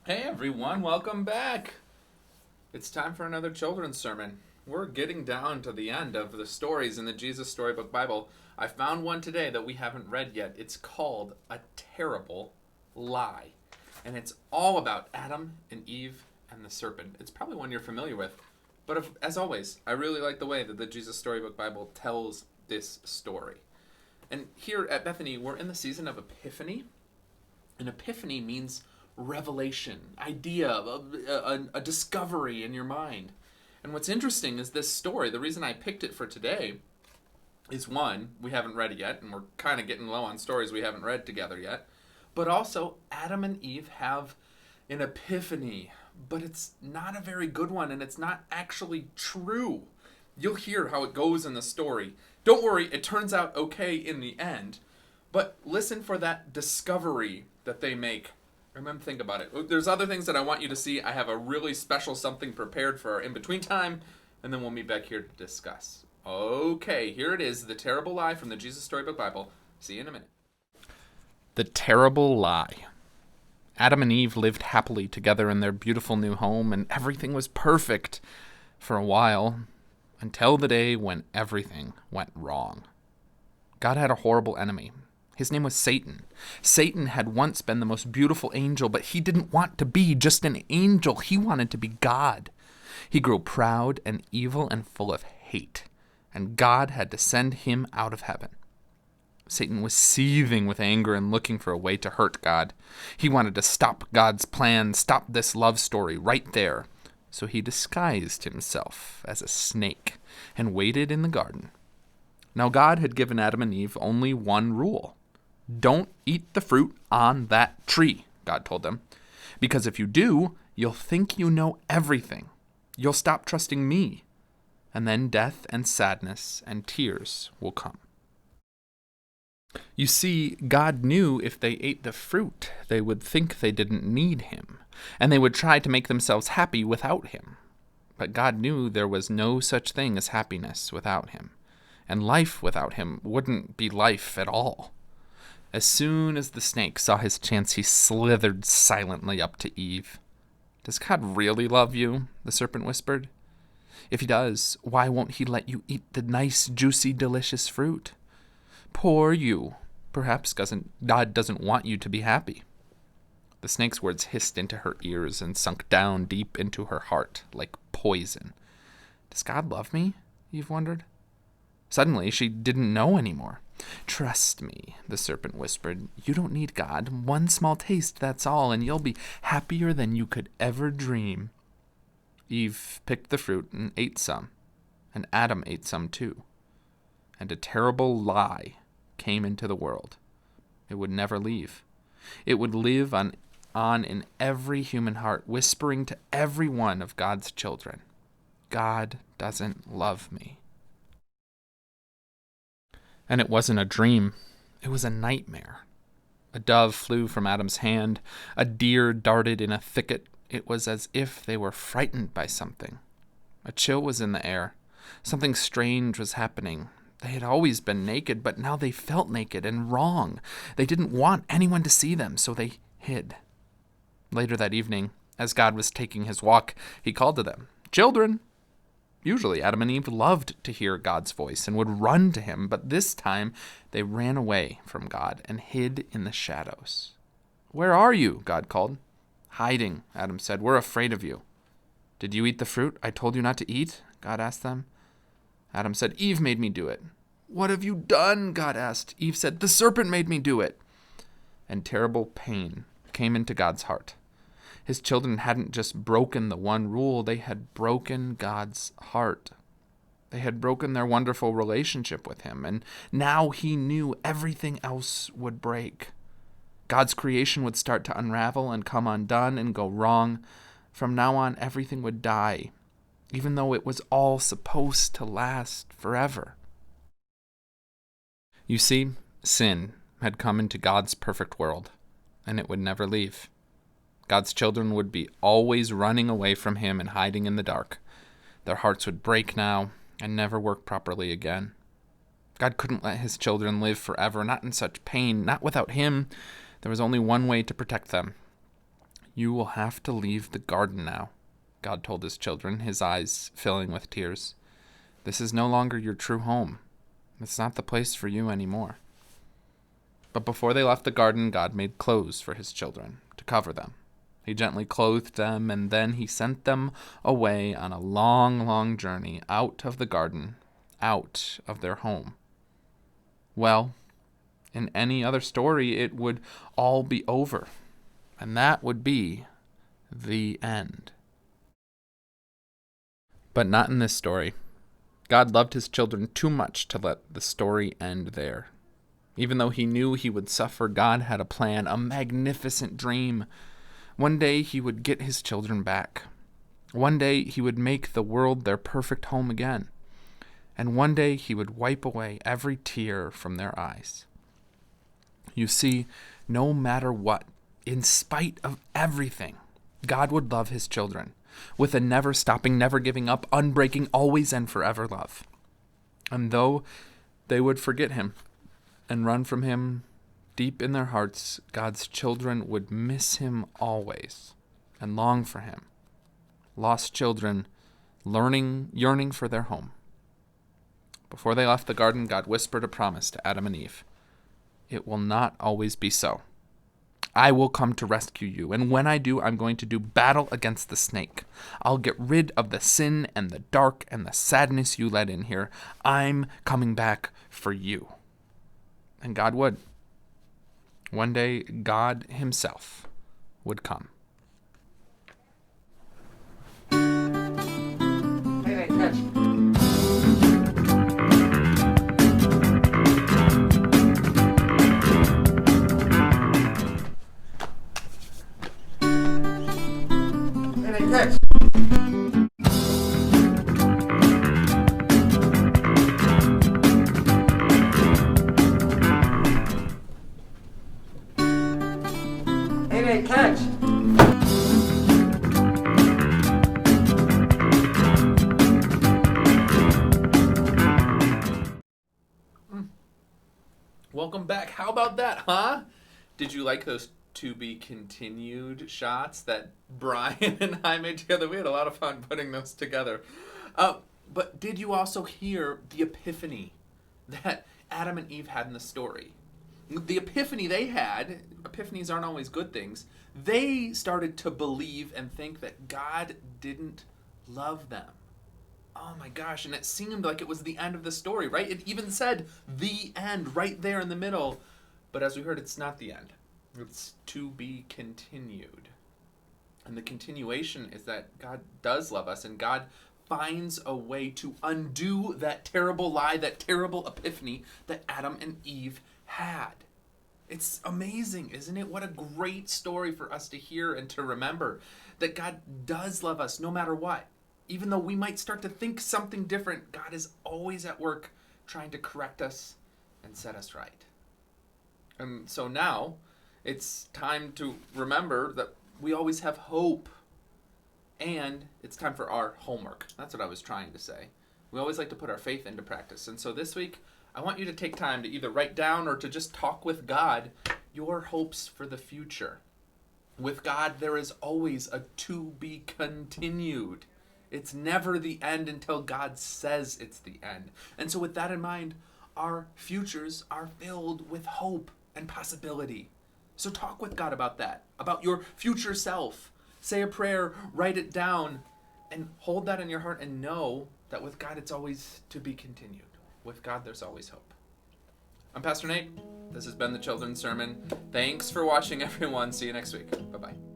Hey everyone, welcome back. It's time for another children's sermon. We're getting down to the end of the stories in the Jesus Storybook Bible. I found one today that we haven't read yet. It's called A Terrible Lie. And it's all about Adam and Eve and the serpent. It's probably one you're familiar with. But as always, I really like the way that the Jesus Storybook Bible tells this story. And here at Bethany, we're in the season of Epiphany. And epiphany means revelation, idea, a discovery in your mind. And what's interesting is this story, the reason I picked it for today is one, we haven't read it yet, and we're kind of getting low on stories we haven't read together yet. But also, Adam and Eve have an epiphany, but it's not a very good one, and it's not actually true. You'll hear how it goes in the story. Don't worry, it turns out okay in the end. But listen for that discovery that they make. And then think about it. There's other things that I want you to see. I have a really special something prepared for our in-between time, and then we'll meet back here to discuss. Okay, here it is, The Terrible Lie from the Jesus Storybook Bible. See you in a minute. The Terrible Lie. Adam and Eve lived happily together in their beautiful new home, and everything was perfect for a while, until the day when everything went wrong. God had a horrible enemy. His name was Satan. Satan had once been the most beautiful angel, but he didn't want to be just an angel. He wanted to be God. He grew proud and evil and full of hate, and God had to send him out of heaven. Satan was seething with anger and looking for a way to hurt God. He wanted to stop God's plan, stop this love story right there. So he disguised himself as a snake and waited in the garden. Now God had given Adam and Eve only one rule. Don't eat the fruit on that tree, God told them. Because if you do, you'll think you know everything. You'll stop trusting me. And then death and sadness and tears will come. You see, God knew if they ate the fruit, they would think they didn't need him, and they would try to make themselves happy without him. But God knew there was no such thing as happiness without him, and life without him wouldn't be life at all. As soon as the snake saw his chance, he slithered silently up to Eve. Does God really love you? The serpent whispered. If he does, why won't he let you eat the nice, juicy, delicious fruit? Poor you. Perhaps God doesn't want you to be happy. The snake's words hissed into her ears and sunk down deep into her heart like poison. Does God love me? Eve wondered. Suddenly, she didn't know anymore. Trust me, the serpent whispered. You don't need God. One small taste, that's all, and you'll be happier than you could ever dream. Eve picked the fruit and ate some, and Adam ate some too. And a terrible lie came into the world. It would never leave. It would live on in every human heart, whispering to every one of God's children, God doesn't love me. And it wasn't a dream. It was a nightmare. A dove flew from Adam's hand. A deer darted in a thicket. It was as if they were frightened by something. A chill was in the air. Something strange was happening. They had always been naked, but now they felt naked and wrong. They didn't want anyone to see them, so they hid. Later that evening, as God was taking his walk, he called to them, Children! Usually Adam and Eve loved to hear God's voice and would run to him, but this time they ran away from God and hid in the shadows. Where are you? God called. Hiding, Adam said. We're afraid of you. Did you eat the fruit I told you not to eat? God asked them. Adam said, Eve made me do it. What have you done? God asked. Eve said, the serpent made me do it. And terrible pain came into God's heart. His children hadn't just broken the one rule, they had broken God's heart. They had broken their wonderful relationship with him, and now he knew everything else would break. God's creation would start to unravel and come undone and go wrong. From now on, everything would die, even though it was all supposed to last forever. You see, sin had come into God's perfect world, and it would never leave. God's children would be always running away from him and hiding in the dark. Their hearts would break now and never work properly again. God couldn't let his children live forever, not in such pain, not without him. There was only one way to protect them. "You will have to leave the garden now," God told his children, his eyes filling with tears. "This is no longer your true home. It's not the place for you anymore." But before they left the garden, God made clothes for his children to cover them. He gently clothed them, and then he sent them away on a long, long journey out of the garden, out of their home. Well, in any other story, it would all be over, and that would be the end. But not in this story. God loved his children too much to let the story end there. Even though he knew he would suffer, God had a plan, a magnificent dream. One day he would get his children back. One day he would make the world their perfect home again. And one day he would wipe away every tear from their eyes. You see, no matter what, in spite of everything, God would love his children with a never-stopping, never-giving up, unbreaking, always and forever love. And though they would forget him and run from him, deep in their hearts, God's children would miss him always and long for him. Lost children yearning for their home. Before they left the garden, God whispered a promise to Adam and Eve. "It will not always be so. I will come to rescue you, and when I do, I'm going to do battle against the snake. I'll get rid of the sin and the dark and the sadness you let in here. I'm coming back for you." And God would. One day, God himself would come. Hey, catch. Catch. Hey, catch. Welcome back. How about that, huh? Did you like those to be continued shots that Brian and I made together? We had a lot of fun putting those together. But did you also hear the epiphany that Adam and Eve had in the story? The epiphany they had, epiphanies aren't always good things, they started to believe and think that God didn't love them. Oh my gosh, and it seemed like it was the end of the story, right? It even said the end right there in the middle. But as we heard, it's not the end. It's to be continued. And the continuation is that God does love us, and God finds a way to undo that terrible lie, that terrible epiphany that Adam and Eve had. It's amazing, isn't it? What a great story for us to hear and to remember, that God does love us no matter what. Even though we might start to think something different, God is always at work trying to correct us and set us right. And so now, it's time to remember that we always have hope. And it's time for our homework. That's what I was trying to say. We always like to put our faith into practice. And so this week, I want you to take time to either write down or to just talk with God your hopes for the future. With God, there is always a to be continued. It's never the end until God says it's the end. And so with that in mind, our futures are filled with hope and possibility. So talk with God about that, about your future self. Say a prayer, write it down, and hold that in your heart and know that with God it's always to be continued. With God there's always hope. I'm Pastor Nate. This has been the Children's Sermon. Thanks for watching, everyone. See you next week. Bye-bye.